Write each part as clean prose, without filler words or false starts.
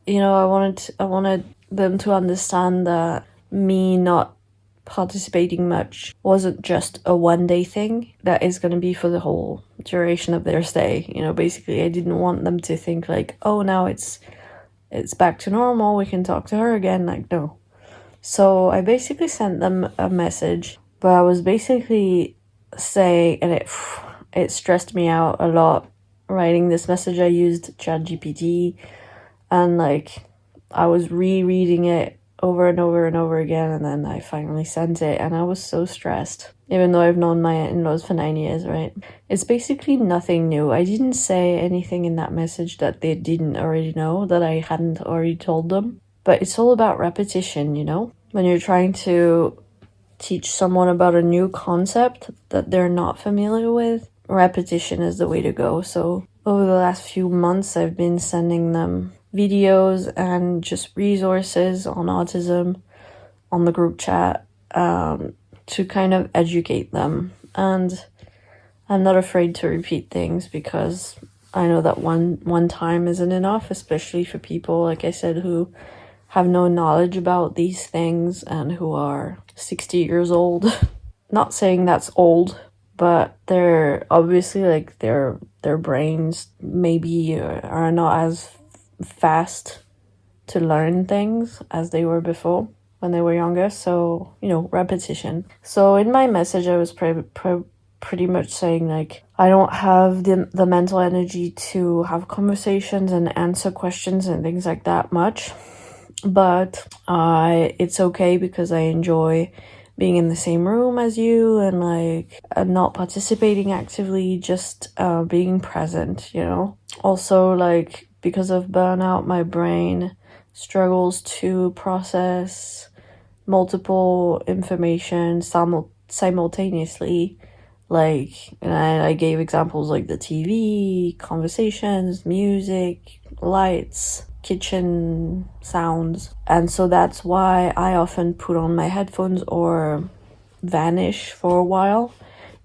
I wanted them to understand that me not participating much wasn't just a one-day thing, that is going to be for the whole duration of their stay. Basically, I didn't want them to think like, oh, now it's back to normal, we can talk to her again. Like, no. So I basically sent them a message, but I was basically saying, and it stressed me out a lot writing this message. I used ChatGPT, and like I was rereading it over and over and over again, and then I finally sent it, and I was so stressed, even though I've known my in-laws for 9 years, right? It's basically nothing new. I didn't say anything in that message that they didn't already know, that I hadn't already told them. But it's all about repetition, When you're trying to teach someone about a new concept that they're not familiar with, repetition is the way to go. So over the last few months, I've been sending them videos and just resources on autism on the group chat, to kind of educate them. And I'm not afraid to repeat things, because I know that one time isn't enough, especially for people, like I said, who have no knowledge about these things and who are 60 years old. Not saying that's old, but they're obviously like their brains maybe are not as fast to learn things as they were before when they were younger. So, repetition. So in my message, I was pretty much saying like, I don't have the mental energy to have conversations and answer questions and things like that much. But it's okay, because I enjoy being in the same room as you, and like not participating actively, just being present, Also, like, because of burnout, my brain struggles to process multiple information simultaneously. Like, and I gave examples like the TV, conversations, music, lights, kitchen sounds. And so that's why I often put on my headphones or vanish for a while.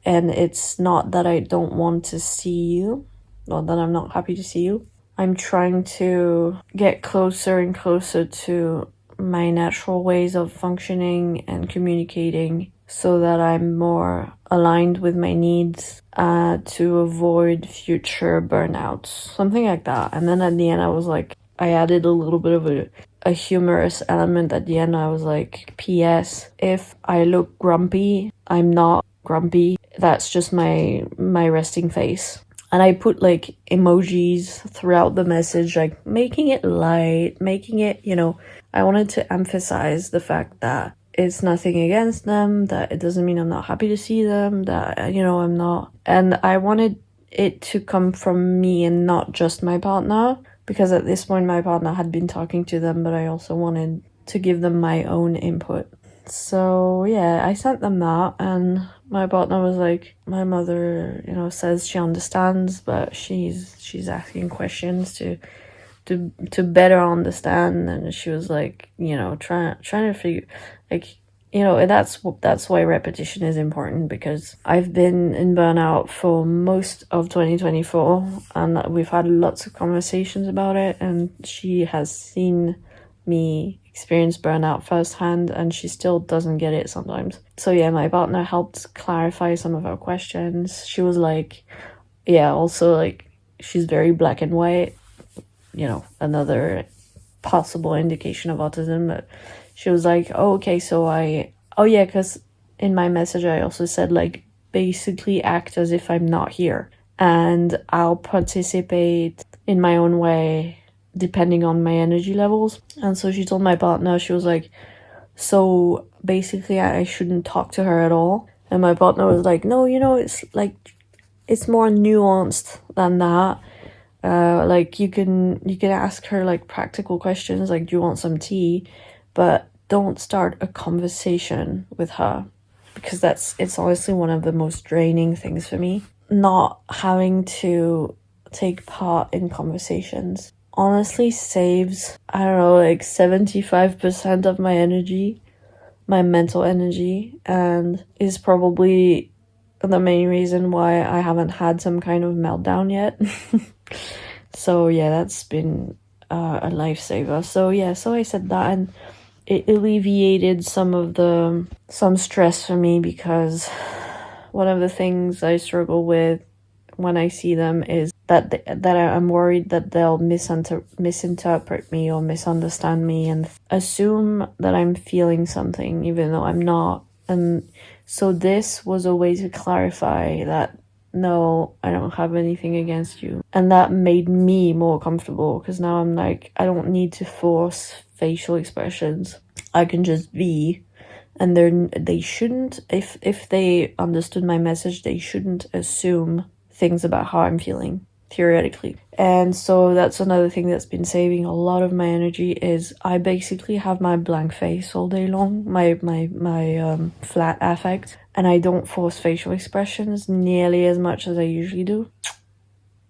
And it's not that I don't want to see you, or that I'm not happy to see you. I'm trying to get closer and closer to my natural ways of functioning and communicating, so that I'm more aligned with my needs, to avoid future burnouts, something like that. And then at the end, I was like, I added a little bit of a humorous element at the end. I was like, P.S. if I look grumpy, I'm not grumpy. That's just my resting face. And I put like emojis throughout the message, like making it light, making it, I wanted to emphasize the fact that it's nothing against them, that it doesn't mean I'm not happy to see them, that, I'm not. And I wanted it to come from me and not just my partner, because at this point my partner had been talking to them, but I also wanted to give them my own input. So yeah, I sent them that, and my partner was like, my mother, says she understands, but she's asking questions to better understand. And she was like, trying to figure, like, and that's why repetition is important, because I've been in burnout for most of 2024, and we've had lots of conversations about it, and she has seen me experience burnout firsthand, and she still doesn't get it sometimes. So yeah, my partner helped clarify some of our questions. She was like, yeah, also like, she's very black and white, another possible indication of autism. But she was like, oh, okay, so because in my message I also said like, basically act as if I'm not here, and I'll participate in my own way depending on my energy levels. And so she told my partner, she was like, so basically I shouldn't talk to her at all. And my partner was like, no, it's like, it's more nuanced than that. Like you can ask her like practical questions, like, do you want some tea? But don't start a conversation with her, because it's honestly one of the most draining things for me, not having to take part in conversations. Honestly saves, I don't know, like 75% of my energy, my mental energy, and is probably the main reason why I haven't had some kind of meltdown yet. So yeah, that's been a lifesaver. So yeah, so I said that, and it alleviated some stress for me, because one of the things I struggle with when I see them is that I'm worried that they'll misinterpret me or misunderstand me and assume that I'm feeling something even though I'm not. And so this was a way to clarify that no, I don't have anything against you. And that made me more comfortable, because now I'm like, I don't need to force facial expressions. I can just be. And they shouldn't, if they understood my message, they shouldn't assume things about how I'm feeling, theoretically. And so that's another thing that's been saving a lot of my energy, is I basically have my blank face all day long, my flat affect, and I don't force facial expressions nearly as much as I usually do.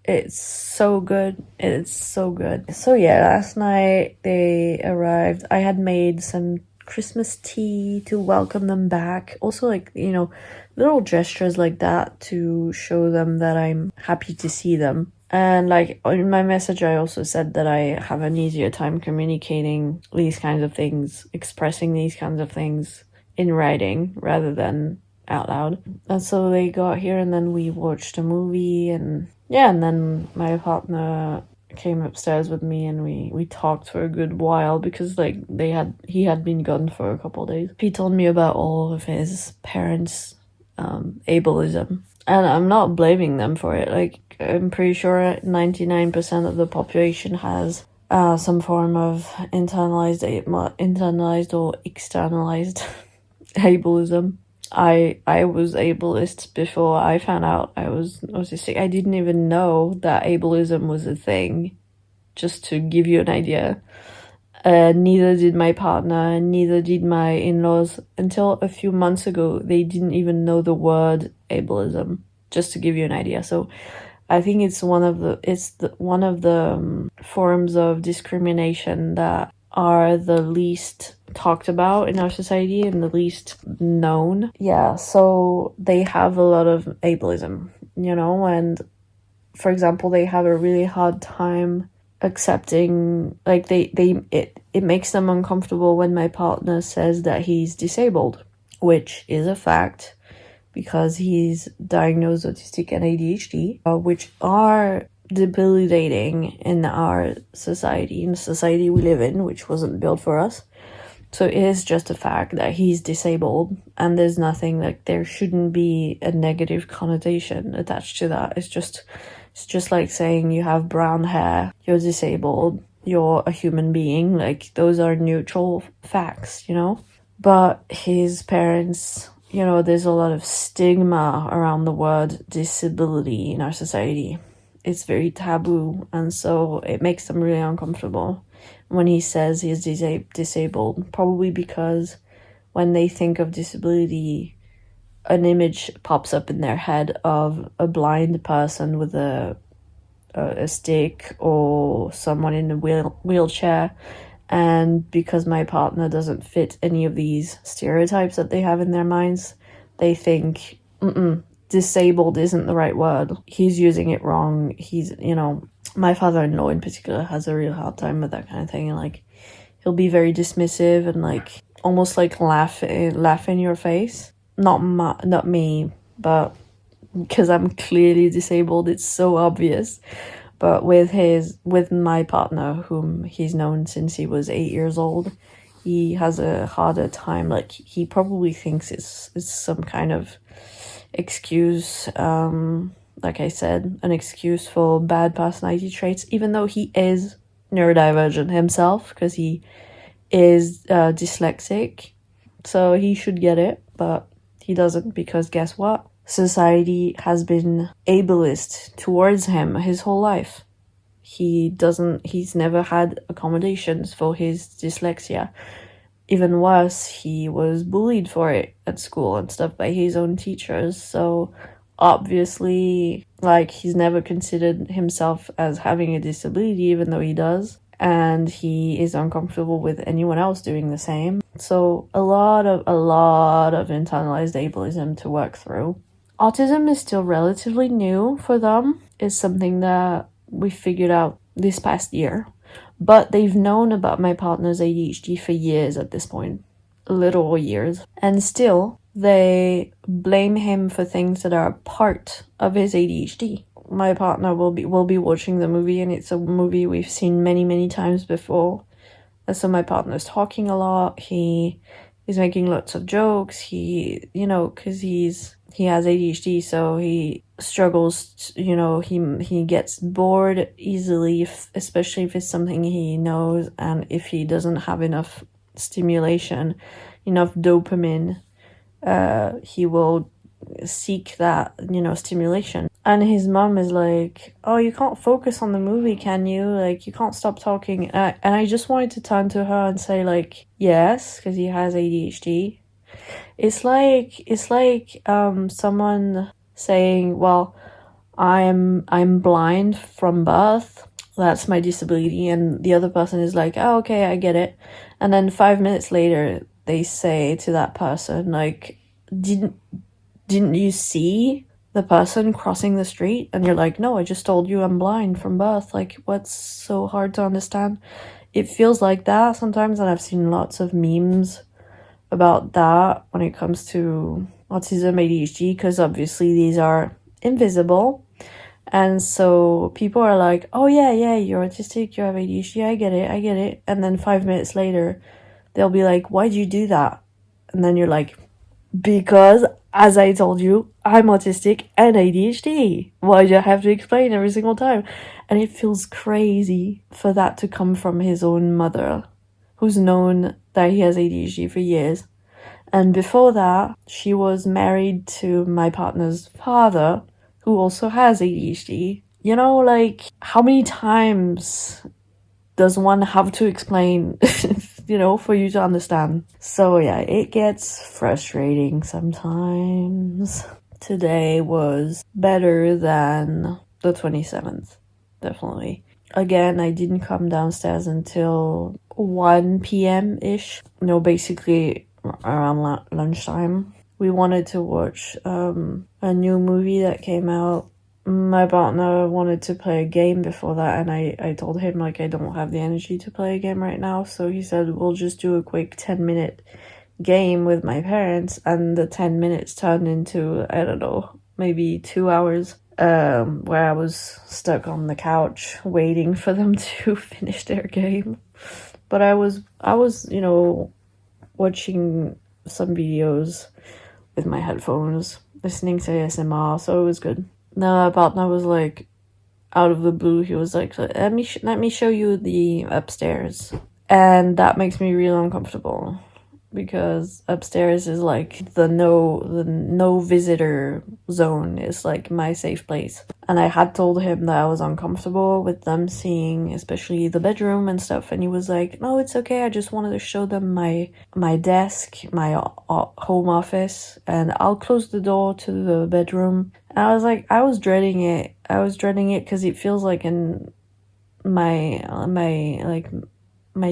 It's so good. It's so good. So yeah, last night they arrived. I had made some Christmas tea to welcome them back. Also, like, you know, little gestures like that to show them that I'm happy to see them. And like in my message, I also said that I have an easier time communicating these kinds of things, expressing these kinds of things in writing rather than out loud. And so they got here, and then we watched a movie, and yeah, and then my partner came upstairs with me, and we talked for a good while, because like he had been gone for a couple of days. He told me about all of his parents' ableism, and I'm not blaming them for it. Like, I'm pretty sure 99% of the population has some form of internalized or externalized ableism. I was ableist before I found out I was autistic. I didn't even know that ableism was a thing, just to give you an idea. Neither did my partner, neither did my in-laws. Until a few months ago, they didn't even know the word ableism, just to give you an idea. So I think it's one of the forms of discrimination that are the least talked about in our society and the least known. Yeah, so they have a lot of ableism, you know, and for example, they have a really hard time accepting, like it makes them uncomfortable when my partner says that he's disabled, which is a fact, because he's diagnosed autistic and ADHD, which are debilitating in our society, in the society we live in, which wasn't built for us. So it is just a fact that he's disabled, and there's nothing, like, there shouldn't be a negative connotation attached to that. It's just like saying you have brown hair, you're disabled, you're a human being. Like, those are neutral facts, you know? But his parents, you know, there's a lot of stigma around the word disability in our society. It's very taboo, and so it makes them really uncomfortable when he says he's disabled, probably because when they think of disability, an image pops up in their head of a blind person with a stick, or someone in a wheelchair. And because my partner doesn't fit any of these stereotypes that they have in their minds, they think, disabled isn't the right word. He's using it wrong. He's, you know, my father-in-law in particular has a real hard time with that kind of thing. And like, he'll be very dismissive and like almost like laugh in your face. Not me, but because I'm clearly disabled, it's so obvious. But with my partner, whom he's known since he was 8 years old, he has a harder time. Like, he probably thinks it's some kind of excuse, like I said, an excuse for bad personality traits, even though he is neurodivergent himself, because he is dyslexic. So he should get it, but he doesn't, because guess what? Society has been ableist towards him his whole life. He's never had accommodations for his dyslexia. Even worse, he was bullied for it at school and stuff by his own teachers. So obviously, like, he's never considered himself as having a disability, even though he does. And he is uncomfortable with anyone else doing the same. So a lot of internalized ableism to work through. Autism is still relatively new for them. It's something that we figured out this past year. But they've known about my partner's ADHD for years at this point, literal years. And still, they blame him for things that are part of his ADHD. My partner will be watching the movie, and it's a movie we've seen many, many times before. And so my partner's talking a lot. He's making lots of jokes. Because he has ADHD, so he struggles. He gets bored easily, especially if it's something he knows, and if he doesn't have enough stimulation, enough dopamine, he will seek that, stimulation. And his mom is like, oh, you can't focus on the movie, can you? Like, you can't stop talking. And I just wanted to turn to her and say, like, yes, because he has ADHD. It's like someone saying, well, I'm blind from birth. That's my disability. And the other person is like, oh, okay, I get it. And then 5 minutes later, they say to that person, like, didn't you see the person crossing the street? And you're like, no, I just told you I'm blind from birth. Like, what's so hard to understand? It feels like that sometimes, and I've seen lots of memes about that when it comes to autism, ADHD, because obviously these are invisible. And so people are like, oh yeah, you're autistic, you have ADHD, I get it. And then 5 minutes later, they'll be like, why'd you do that? And then you're like, because, as I told you, I'm autistic and ADHD. Why do I have to explain every single time? And it feels crazy for that to come from his own mother, who's known that he has ADHD for years. And before that, she was married to my partner's father, who also has ADHD. Like, how many times does one have to explain, for you to understand? So yeah, it gets frustrating sometimes. Today was better than the 27th, definitely. Again, I didn't come downstairs until 1 p.m.-ish. Basically around lunchtime. We wanted to watch a new movie that came out. My partner wanted to play a game before that, and I told him, like, I don't have the energy to play a game right now. So he said, we'll just do a quick 10-minute game with my parents. And the 10 minutes turned into, I don't know, maybe 2 hours, where I was stuck on the couch waiting for them to finish their game. But I was watching some videos with my headphones, listening to ASMR, so it was good. Now my partner was like, out of the blue, he was like, let me show you the upstairs. And that makes me really uncomfortable, because upstairs is like the no visitor zone, is like my safe place. And I had told him that I was uncomfortable with them seeing especially the bedroom and stuff, and he was like, no, it's okay, I just wanted to show them my desk, my home office, and I'll close the door to the bedroom. And I was like, I was dreading it because it feels like in my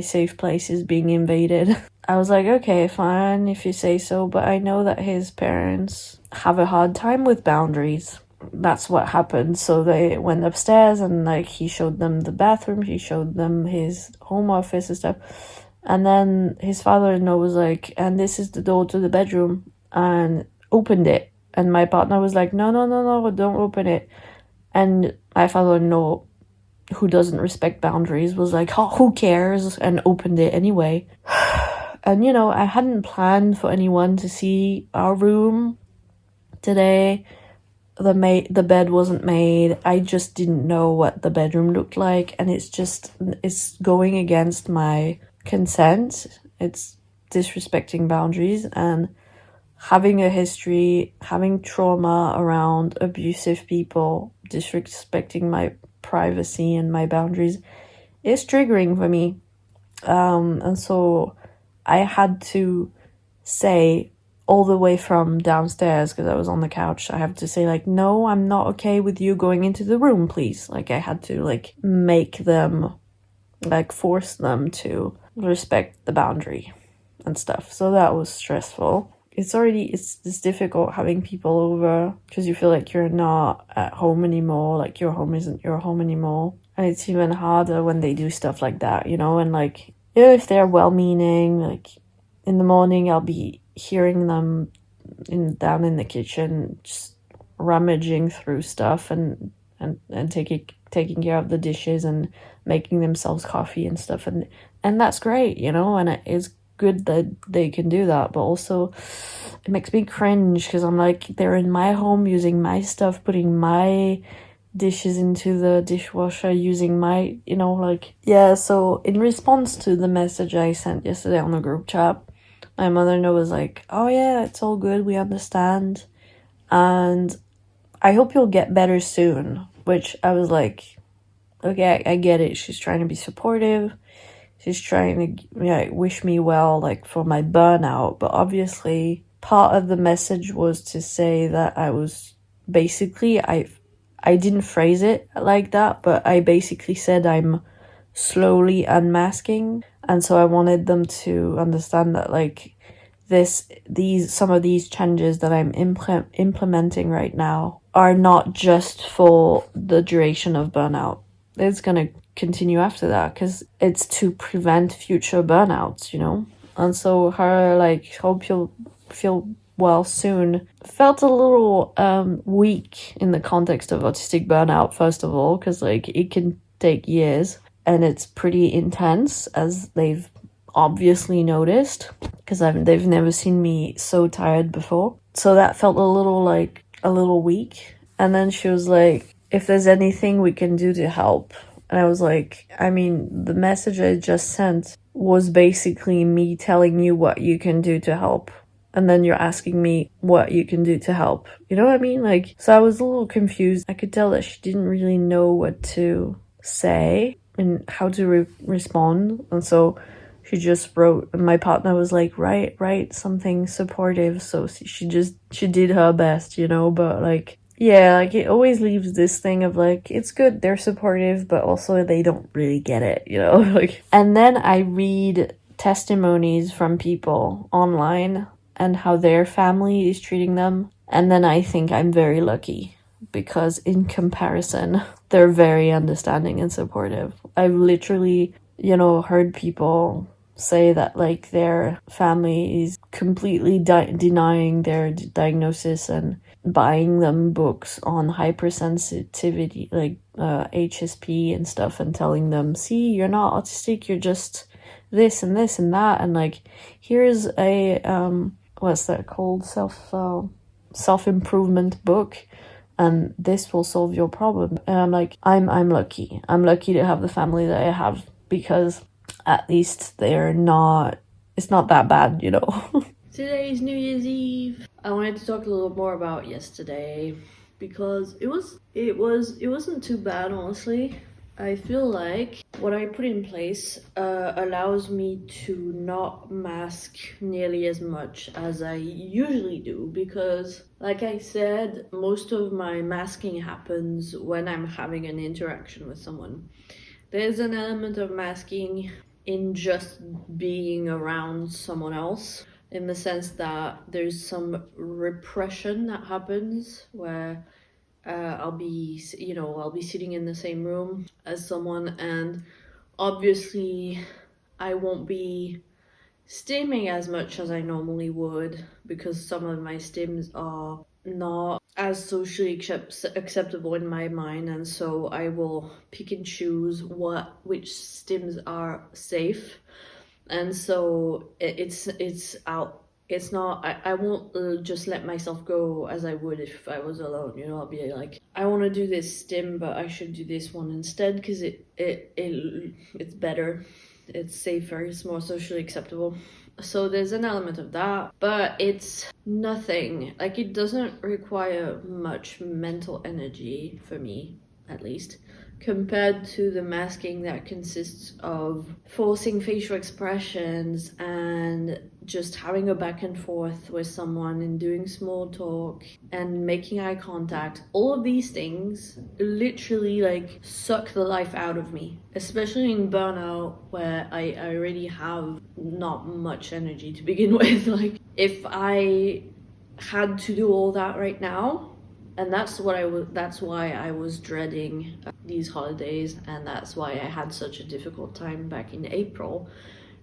safe place is being invaded. I was like, okay, fine, if you say so, but I know that his parents have a hard time with boundaries. That's what happened. So they went upstairs, and like, he showed them the bathroom, he showed them his home office and stuff. And then his father-in-law was like, and this is the door to the bedroom, and opened it. And my partner was like, no, don't open it. And my father-in-law, who doesn't respect boundaries, was like, oh, who cares, and opened it anyway. And I hadn't planned for anyone to see our room today. The bed wasn't made. I just didn't know what the bedroom looked like, and it's going against my consent. It's disrespecting boundaries, and having a history, having trauma around abusive people, disrespecting my privacy and my boundaries is triggering for me. And so I had to say, all the way from downstairs, because I was on the couch, I have to say, like, no, I'm not okay with you going into the room, please. Like, I had to, like, make them, like, force them to respect the boundary and stuff. So that was stressful. It's difficult having people over, because you feel like you're not at home anymore, like your home isn't your home anymore. it's even harder when they do stuff like that, you know, and like, if they're well-meaning, like in the morning I'll be hearing them down in the kitchen just rummaging through stuff and taking care of the dishes and making themselves coffee and stuff, and that's great, you know, and it is good that they can do that, but also it makes me cringe because I'm like, they're in my home using my stuff, putting my dishes into the dishwasher, using my, you know, like, yeah. So in response to the message I sent yesterday on the group chat, my mother-in-law was like, oh yeah, it's all good, we understand, and I hope you'll get better soon, which I was like, okay, I get it, she's trying to be supportive, she's trying to, yeah, wish me well, like, for my burnout, but obviously part of the message was to say that I was basically, I didn't phrase it like that, but I basically said I'm slowly unmasking, and so I wanted them to understand that, like, some of these changes that I'm implementing right now are not just for the duration of burnout. It's gonna continue after that because it's to prevent future burnouts, you know? And so her, like, hope you'll feel well soon, felt a little weak in the context of autistic burnout, first of all, because, like, it can take years and it's pretty intense, as they've obviously noticed, because they've never seen me so tired before. So that felt a little weak. And then she was like, if there's anything we can do to help. And I was like, I mean, the message I just sent was basically me telling you what you can do to help. And then you're asking me what you can do to help. You know what I mean? Like, so I was a little confused. I could tell that she didn't really know what to say and how to respond. And so she just wrote, and my partner was like, write something supportive. So she did her best, you know, but like, yeah, like, it always leaves this thing of like, it's good, they're supportive, but also they don't really get it, you know, like. And then I read testimonies from people online and how their family is treating them. And then I think I'm very lucky because in comparison, they're very understanding and supportive. I've literally, you know, heard people say that, like, their family is completely denying their diagnosis and buying them books on hypersensitivity, like HSP and stuff, and telling them, see, you're not autistic, you're just this and this and that, and like, here's a what's that called, self-improvement book, and this will solve your problem. And I'm like, I'm lucky to have the family that I have, because at least it's not that bad, you know. Today's New Year's Eve. I wanted to talk a little more about yesterday because it wasn't too bad, honestly. I feel like what I put in place allows me to not mask nearly as much as I usually do, because, like I said, most of my masking happens when I'm having an interaction with someone. There's an element of masking in just being around someone else, in the sense that there's some repression that happens where I'll be sitting in the same room as someone, and obviously I won't be stimming as much as I normally would, because some of my stims are not as socially acceptable in my mind, and so I will pick and choose which stims are safe. And so it's out. It's not, I won't just let myself go as I would if I was alone, you know. I'll be like, I want to do this stim, but I should do this one instead because it's better, it's safer, it's more socially acceptable. So there's an element of that, but it's nothing, like, it doesn't require much mental energy for me, at least, compared to the masking that consists of forcing facial expressions and just having a back and forth with someone and doing small talk and making eye contact. All of these things literally, like, suck the life out of me, especially in burnout where I already have not much energy to begin with. Like, if I had to do all that right now, And that's why I was dreading these holidays, and that's why I had such a difficult time back in April,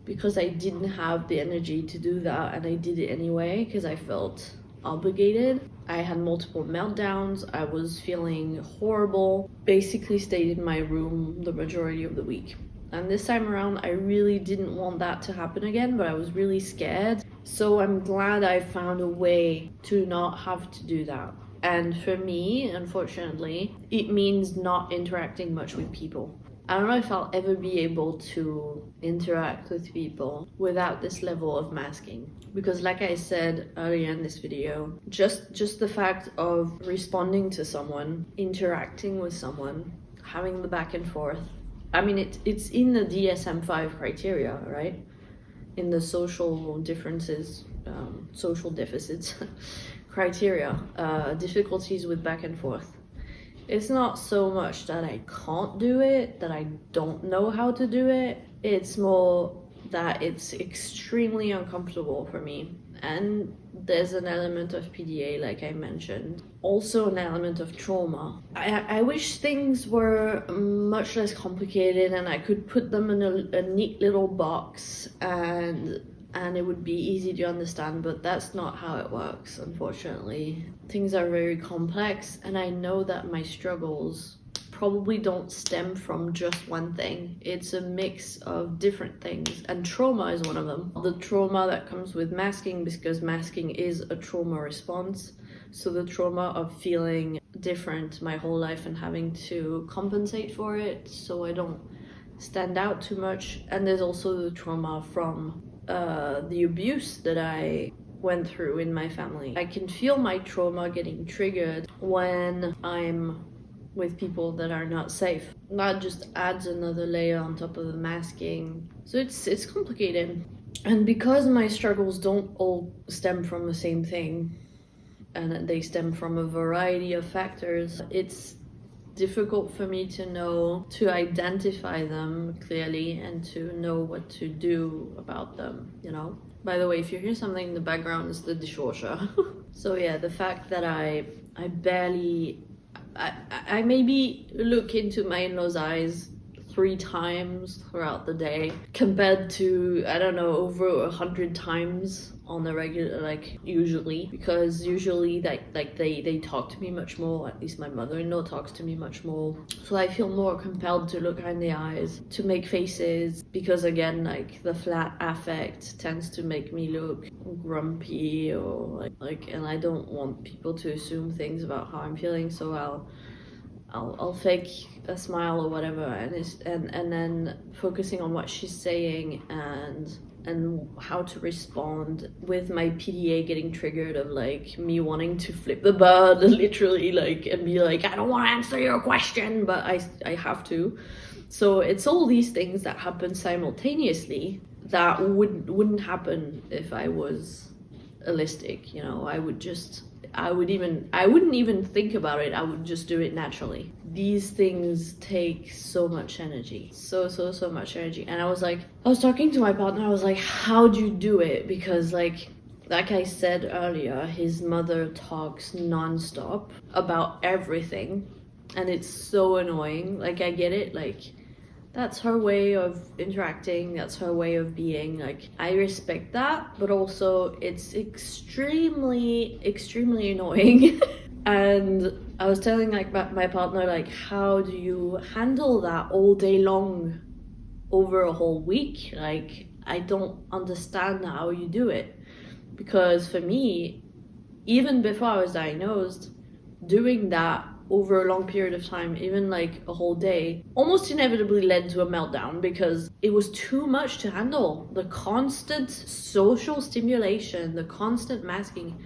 because I didn't have the energy to do that, and I did it anyway because I felt obligated. I had multiple meltdowns. I was feeling horrible. Basically stayed in my room the majority of the week. And this time around, I really didn't want that to happen again, but I was really scared. So I'm glad I found a way to not have to do that. And for me, unfortunately, it means not interacting much with people. I don't know if I'll ever be able to interact with people without this level of masking. Because like I said earlier in this video, just the fact of responding to someone, interacting with someone, having the back and forth. I mean, it's in the DSM-5 criteria, right? In the social differences, social deficits criteria, difficulties with back and forth. It's not so much that I can't do it, that I don't know how to do it. It's more that it's extremely uncomfortable for me. And there's an element of PDA, like I mentioned. Also an element of trauma. I wish things were much less complicated and I could put them in a neat little box and it would be easy to understand, but that's not how it works, unfortunately. Things are very complex, and I know that my struggles probably don't stem from just one thing. It's a mix of different things, and trauma is one of them. The trauma that comes with masking, because masking is a trauma response. So the trauma of feeling different my whole life and having to compensate for it so I don't stand out too much. And there's also the trauma from the abuse that I went through in my family. I can feel my trauma getting triggered when I'm with people that are not safe. That just adds another layer on top of the masking. So it's complicated. And because my struggles don't all stem from the same thing, and they stem from a variety of factors, it's difficult for me to identify them clearly and to know what to do about them, you know? By the way, if you hear something in the background, it's the dishwasher. So yeah, the fact that I maybe look into my in-laws' eyes 3 times throughout the day compared to, I don't know, over 100 times on a regular, like usually, because usually they talk to me much more. At least my mother-in-law talks to me much more, so I feel more compelled to look her in the eyes, to make faces, because again, like the flat affect tends to make me look grumpy or like and I don't want people to assume things about how I'm feeling, so I'll fake a smile or whatever, and then focusing on what she's saying and how to respond, with my PDA getting triggered of like me wanting to flip the bird literally, like, and be like, I don't want to answer your question, but I have to. So it's all these things that happen simultaneously that wouldn't happen if I was holistic, you know. I wouldn't even think about it. I would just do it naturally. These things take so much energy, so much energy. And I was talking to my partner, I was like, how do you do it? Because like I said earlier, his mother talks nonstop about everything, and it's so annoying. Like, I get it, like that's her way of interacting, that's her way of being. Like, I respect that, but also it's extremely annoying. And I was telling like my partner, like, how do you handle that all day long over a whole week? Like, I don't understand how you do it, because for me, even before I was diagnosed, doing that over a long period of time, even like a whole day, almost inevitably led to a meltdown, because it was too much to handle. The constant social stimulation, the constant masking.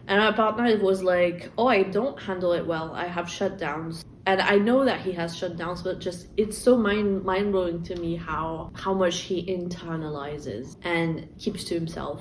And my partner was like, oh, I don't handle it well, I have shutdowns. And I know that he has shutdowns, but just, it's so mind-blowing to me how much he internalizes and keeps to himself.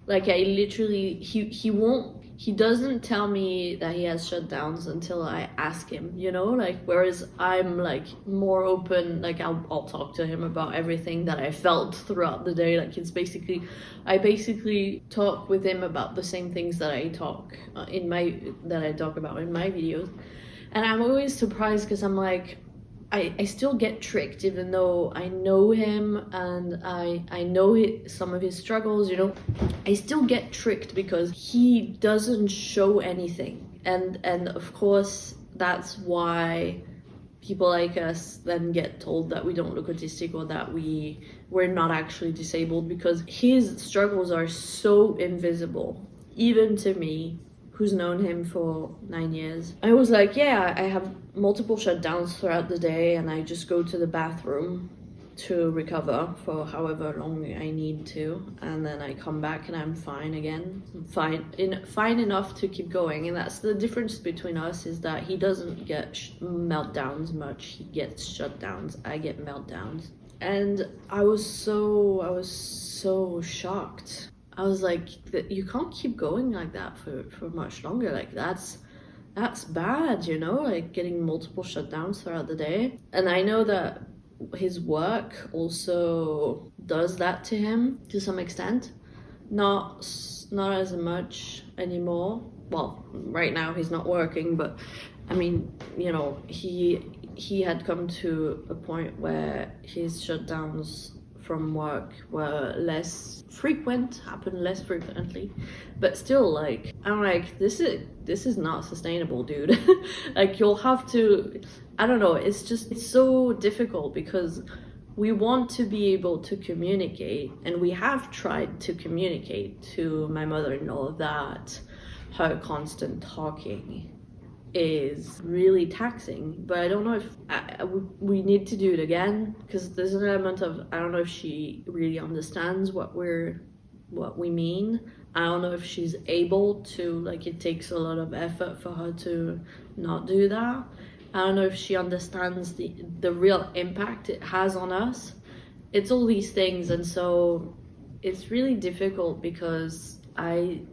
Like, I literally, he won't he doesn't tell me that he has shutdowns until I ask him, you know, like, whereas I'm like more open, like I'll talk to him about everything that I felt throughout the day. Like it's basically, I basically talk with him about the same things that I talk about in my videos. And I'm always surprised because I'm like, I still get tricked even though I know him and I know some of his struggles, you know. I still get tricked because he doesn't show anything. And of course that's why people like us then get told that we don't look autistic or that we're not actually disabled, because his struggles are so invisible, even to me, who's known him for 9 years. I was like, yeah, I have multiple shutdowns throughout the day and I just go to the bathroom to recover for however long I need to, and then I come back and I'm fine again. Fine enough to keep going. And that's the difference between us, is that he doesn't get meltdowns much. He gets shutdowns. I get meltdowns. And I was so shocked. I was like, you can't keep going like that for much longer. Like that's bad, you know, like getting multiple shutdowns throughout the day. And I know that his work also does that to him to some extent. Not as much anymore. Well, right now he's not working, but I mean, you know, he had come to a point where his shutdowns from work were happened less frequently, but still, like, I'm like, this is not sustainable, dude. Like, you'll have to, I don't know, it's so difficult because we want to be able to communicate, and we have tried to communicate to my mother-in-law that her constant talking is really taxing, but I don't know if we need to do it again, because there's an element of, I don't know if she really understands what we mean. I don't know if she's able to, like, it takes a lot of effort for her to not do that. I don't know if she understands the real impact it has on us. It's all these things, and so it's really difficult because I'm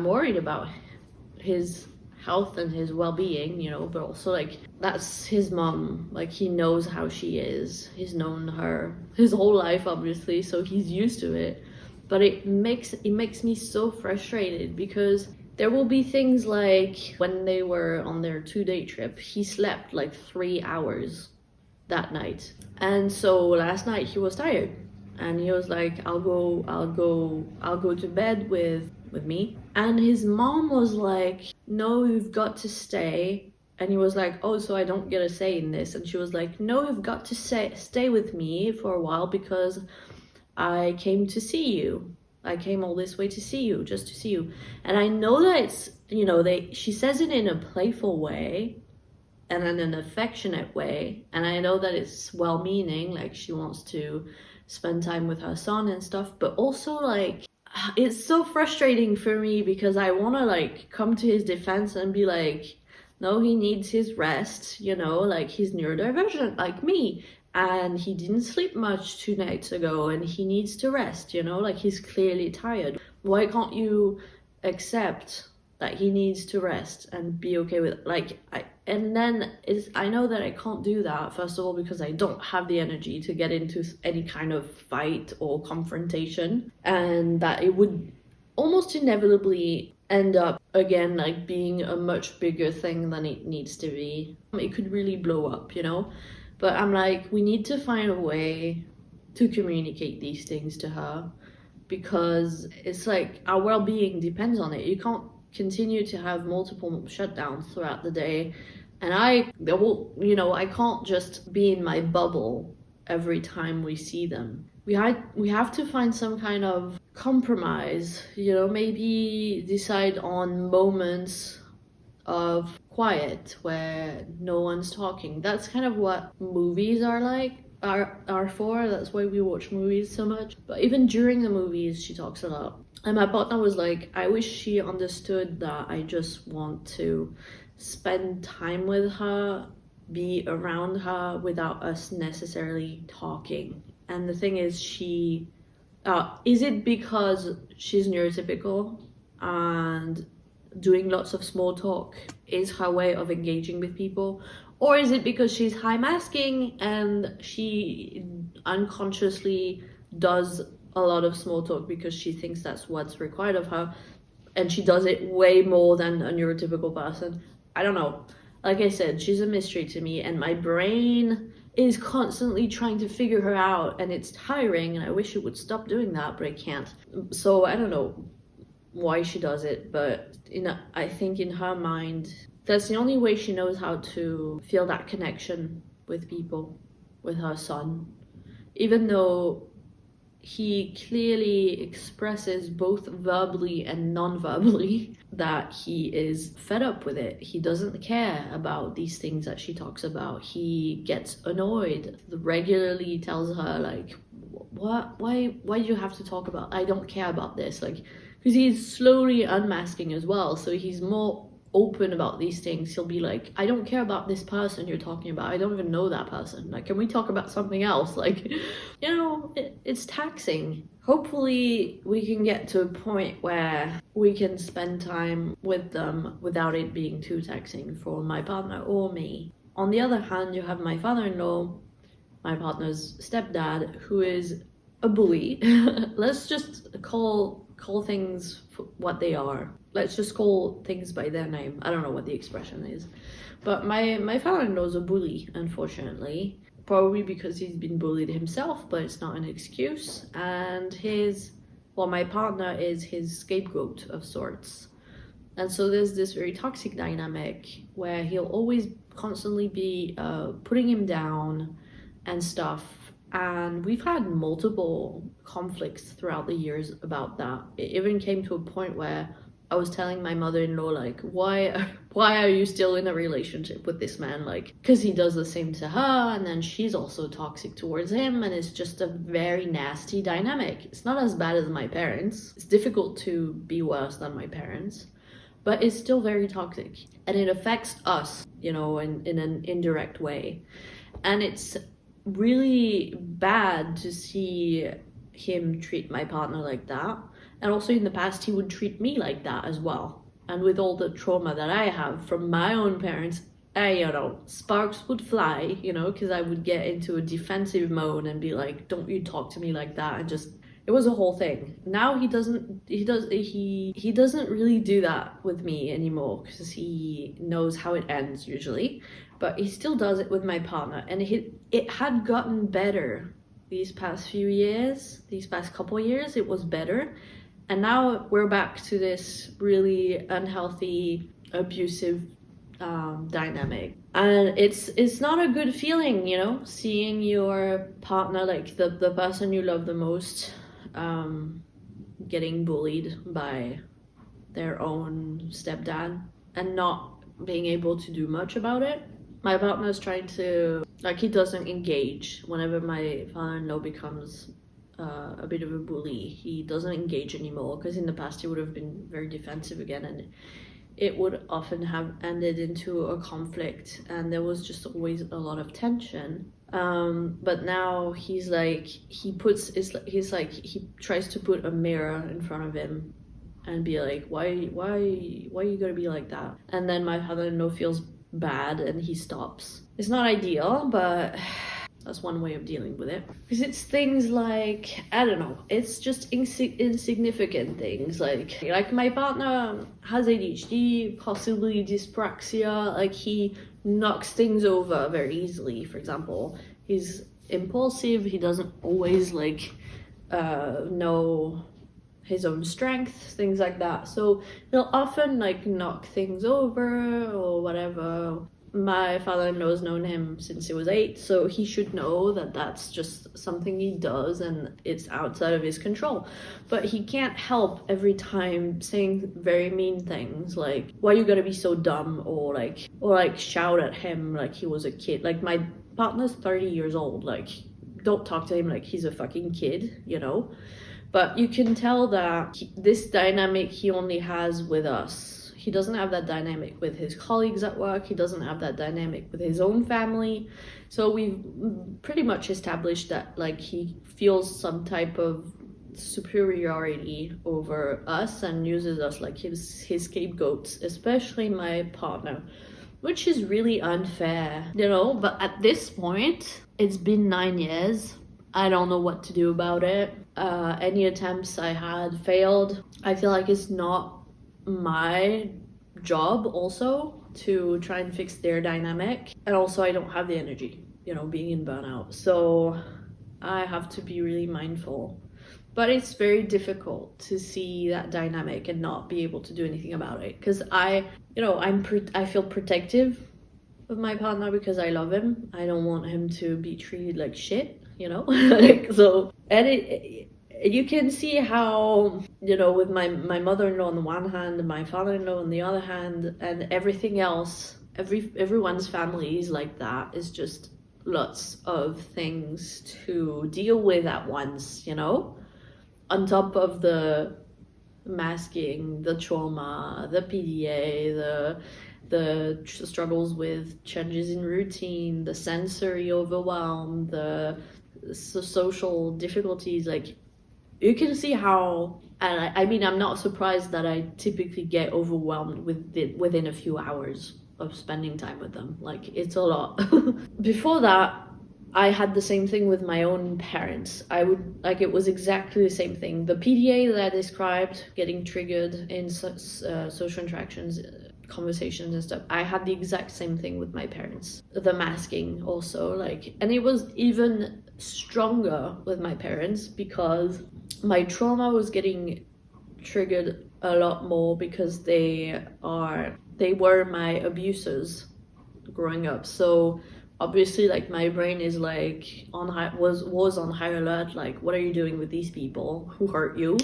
worried about his health and his well-being, you know, but also, like, that's his mom. Like, he knows how she is. He's known her his whole life, obviously, so he's used to it. But it makes me so frustrated, because there will be things like when they were on their 2-day trip, he slept like 3 hours that night. And so last night he was tired and he was like, I'll go to bed with me. And his mom was like, no, you've got to stay. And he was like, oh, so I don't get a say in this. And she was like, no, you've got to stay with me for a while, because I came to see you. I came all this way to see you, just to see you. And I know that it's, you know, she says it in a playful way and in an affectionate way. And I know that it's well-meaning, like she wants to spend time with her son and stuff. But also, like, it's so frustrating for me, because I want to, like, come to his defense and be like, no, he needs his rest, you know, like, he's neurodivergent like me. And he didn't sleep much 2 nights ago and he needs to rest, you know, like, he's clearly tired. Why can't you accept that he needs to rest and be okay with it? Like, I know that I can't do that, first of all, because I don't have the energy to get into any kind of fight or confrontation, and that it would almost inevitably end up again, like, being a much bigger thing than it needs to be. It could really blow up, you know. But I'm like, we need to find a way to communicate these things to her, because it's like our well-being depends on it. You can't continue to have multiple shutdowns throughout the day. And I can't just be in my bubble every time we see them. We have to find some kind of compromise, you know, maybe decide on moments of quiet where no one's talking. That's kind of what movies are for. That's why we watch movies so much. But even during the movies, she talks a lot. And my partner was like, I wish she understood that I just want to spend time with her, be around her without us necessarily talking. And the thing is, is it because she's neurotypical? and doing lots of small talk is her way of engaging with people? Or is it because she's high masking and she unconsciously does a lot of small talk because she thinks that's what's required of her, and she does it way more than a neurotypical person? I don't know. Like I said, she's a mystery to me, and my brain is constantly trying to figure her out, and it's tiring, and I wish it would stop doing that, but I can't. So I don't know why she does it, but I think in her mind, that's the only way she knows how to feel that connection with people, with her son. Even though he clearly expresses both verbally and non-verbally that he is fed up with it. He doesn't care about these things that she talks about. He gets annoyed, regularly tells her like, what, why do you have to talk about, I don't care about this, like, because he's slowly unmasking as well, so he's more open about these things. He'll be like, I don't care about this person you're talking about, I don't even know that person, like, can we talk about something else? Like, it's taxing. Hopefully we can get to a point where we can spend time with them without it being too taxing for my partner or me. On the other hand, you have my father-in-law, my partner's stepdad, who is a bully. Let's just call things for what they are. Let's just call things by their name. I don't know what the expression is, but my father-in-law is a bully, unfortunately. Probably because he's been bullied himself, but it's not an excuse. And my partner is his scapegoat of sorts. And so there's this very toxic dynamic where he'll always constantly be putting him down and stuff. And we've had multiple conflicts throughout the years about that. It even came to a point where I was telling my mother-in-law, like, why are you still in a relationship with this man? Like, because he does the same to her, and then she's also toxic towards him, and it's just a very nasty dynamic. It's not as bad as my parents. It's difficult to be worse than my parents, but it's still very toxic, and it affects us, in an indirect way. And it's really bad to see him treat my partner like that. And also in the past, he would treat me like that as well. And with all the trauma that I have from my own parents, sparks would fly, because I would get into a defensive mode and be like, don't you talk to me like that. And just, it was a whole thing. Now he doesn't really do that with me anymore, because he knows how it ends usually. But he still does it with my partner. And it had gotten better these past couple years, it was better. And now we're back to this really unhealthy, abusive dynamic. And it's not a good feeling, seeing your partner, like the person you love the most, getting bullied by their own stepdad and not being able to do much about it. My partner's trying to, he doesn't engage whenever my father-in-law becomes a bit of a bully. He doesn't engage anymore, because in the past he would have been very defensive again, and it would often have ended into a conflict, and there was just always a lot of tension. But now he's like, he tries to put a mirror in front of him and be like, why are you gonna be like that? And then my father-in-law feels bad and he stops. It's not ideal, but that's one way of dealing with it. Because it's things like, I don't know, it's just insignificant things. Like my partner has ADHD, possibly dyspraxia, like he knocks things over very easily, for example. He's impulsive, he doesn't always know his own strength, things like that. So he'll often knock things over or whatever. My father-in-law's known him since he was 8, so he should know that that's just something he does and it's outside of his control. But he can't help every time saying very mean things like, why you gotta be so dumb, or shout at him like he was a kid. Like, my partner's 30 years old, don't talk to him like he's a fucking kid, But you can tell that this dynamic he only has with us. He doesn't have that dynamic with his colleagues at work. He doesn't have that dynamic with his own family. So we've pretty much established that he feels some type of superiority over us and uses us like his scapegoats, especially my partner, which is really unfair, you know. But at this point, it's been 9 years. I don't know what to do about it. Any attempts I had failed. I feel like it's not my job also to try and fix their dynamic, and also I don't have the energy, you know, being in burnout, so I have to be really mindful. But it's very difficult to see that dynamic and not be able to do anything about it, because I feel protective of my partner because I love him. I don't want him to be treated like shit, you know. Like, so, and you can see how, you know, with my mother-in-law on the one hand and my father-in-law on the other hand, and everything else, everyone's family is like that. It's just lots of things to deal with at once, you know, on top of the masking, the trauma, the PDA, the struggles with changes in routine, the sensory overwhelm, the social difficulties. Like, you can see how, and I mean, I'm not surprised that I typically get overwhelmed within a few hours of spending time with them. Like, it's a lot. Before that, I had the same thing with my own parents. It was exactly the same thing. The PDA that I described, getting triggered in social interactions, conversations and stuff, I had the exact same thing with my parents. The masking also, like, and it was even stronger with my parents because my trauma was getting triggered a lot more because they were my abusers growing up. So obviously, like, my brain is like was on high alert, like, what are you doing with these people who hurt you?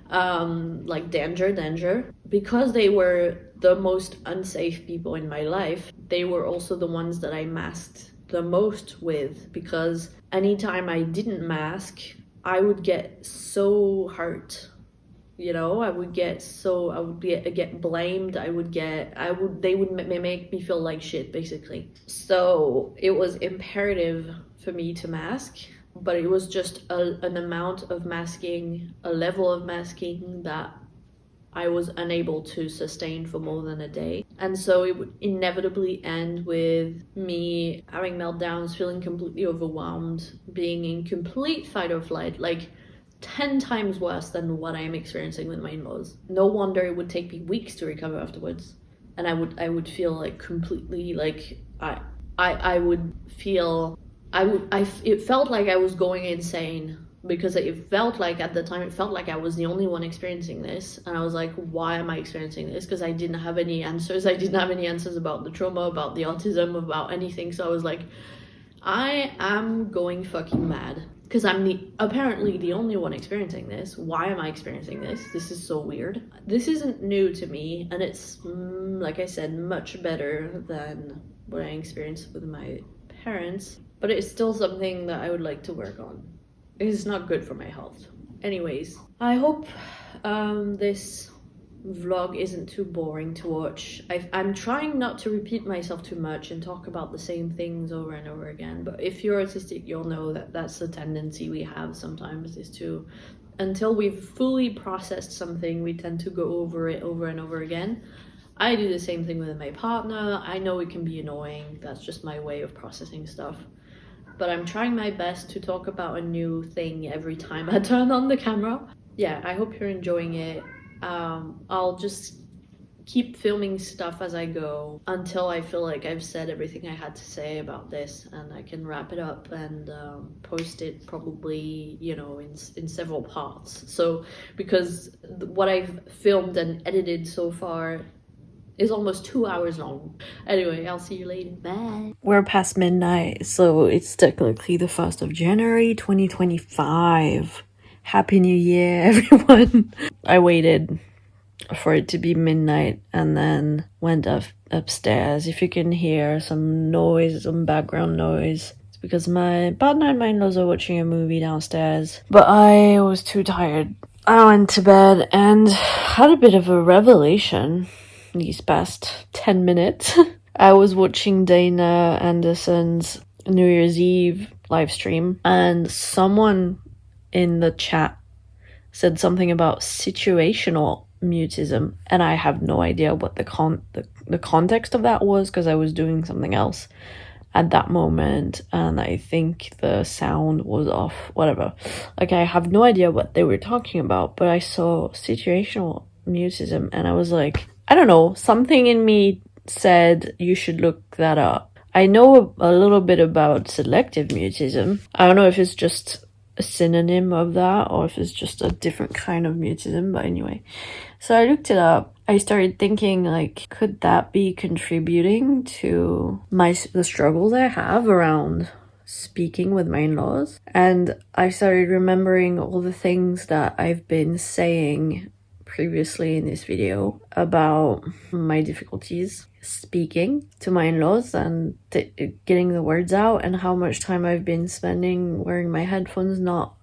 Like, danger. Because they were the most unsafe people in my life, they were also the ones that I masked the most with, because anytime I didn't mask, I would get so hurt, you know. I would get blamed. They would make me feel like shit, basically. So it was imperative for me to mask, but it was just an amount of masking, a level of masking that I was unable to sustain for more than a day. And so it would inevitably end with me having meltdowns, feeling completely overwhelmed, being in complete fight or flight, like 10 times worse than what I am experiencing with my in-laws. No wonder it would take me weeks to recover afterwards. And I would feel like completely, like, it felt like I was going insane, because it felt like, at the time, it felt like I was the only one experiencing this. And I was like, why am I experiencing this? Because I didn't have any answers. I didn't have any answers about the trauma, about the autism, about anything. So I was like, I am going fucking mad, because I'm apparently the only one experiencing this. Why am I experiencing this? This is so weird. This isn't new to me, and it's, like I said, much better than what I experienced with my parents, but it's still something that I would like to work on. It's not good for my health. Anyways, I hope this vlog isn't too boring to watch. I'm trying not to repeat myself too much and talk about the same things over and over again, but if you're autistic, you'll know that that's the tendency we have sometimes, is to, until we've fully processed something, we tend to go over it over and over again. I do the same thing with my partner. I know it can be annoying. That's just my way of processing stuff. But I'm trying my best to talk about a new thing every time I turn on the camera. Yeah, I hope you're enjoying it. I'll just keep filming stuff as I go until I feel like I've said everything I had to say about this, and I can wrap it up and post it, probably, you know, in several parts. So, because what I've filmed and edited so far is almost 2 hours long. Anyway, I'll see you later. Bye. We're past midnight, so it's technically the 1st of January 2025. Happy New Year, everyone. I waited for it to be midnight and then went upstairs. If you can hear some noise, some background noise, it's because my partner and my in-laws are watching a movie downstairs. But I was too tired. I went to bed and had a bit of a revelation these past 10 minutes. I was watching Dana Anderson's New Year's Eve live stream, and someone in the chat said something about situational mutism, and I have no idea what the context of that was, because I was doing something else at that moment, and I think the sound was off, whatever. Like, I have no idea what they were talking about, but I saw situational mutism, and I was like, I don't know, something in me said you should look that up. I know a little bit about selective mutism. I don't know if it's just a synonym of that or if it's just a different kind of mutism, but anyway. So I looked it up. I started thinking, like, could that be contributing to the struggles I have around speaking with my in-laws? And I started remembering all the things that I've been saying previously in this video about my difficulties speaking to my in-laws and getting the words out, and how much time I've been spending wearing my headphones, not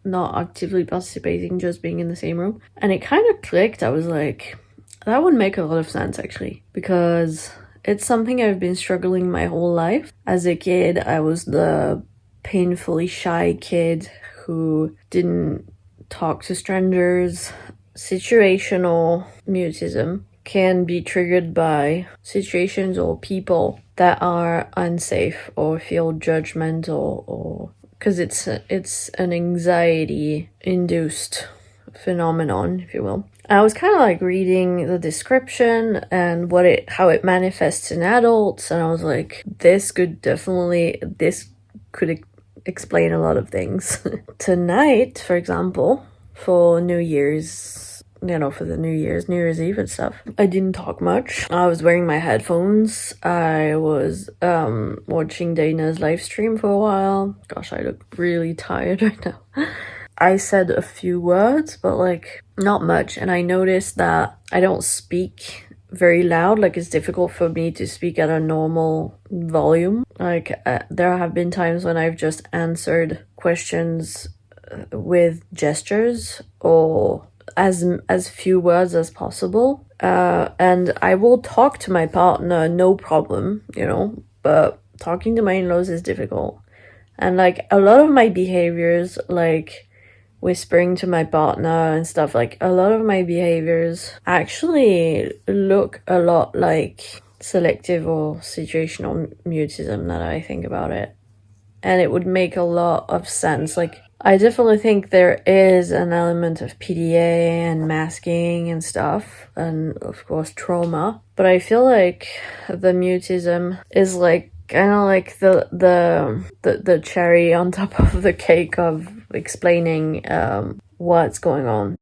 actively participating, just being in the same room. And it kind of clicked. I was like, that would make a lot of sense, actually, because it's something I've been struggling my whole life. As a kid, I was the painfully shy kid who didn't talk to strangers. Situational mutism can be triggered by situations or people that are unsafe or feel judgmental, or because it's an anxiety-induced phenomenon, if you will. I was kind of like reading the description and how it manifests in adults, and I was like, this could explain a lot of things. Tonight, for example, for New Year's, for the New Year's Eve and stuff, I didn't talk much. I was wearing my headphones. I was watching Dana's live stream for a while. Gosh, I look really tired right now. I said a few words, but like not much. And I noticed that I don't speak very loud. Like, it's difficult for me to speak at a normal volume. Like, there have been times when I've just answered questions with gestures or as few words as possible. And I will talk to my partner, no problem, but talking to my in-laws is difficult. And like a lot of my behaviors, like whispering to my partner and stuff, like a lot of my behaviors actually look a lot like selective or situational mutism, now that I think about it. And it would make a lot of sense. Like, I definitely think there is an element of PDA and masking and stuff, and of course trauma. But I feel like the mutism is like kind of like the cherry on top of the cake of explaining what's going on.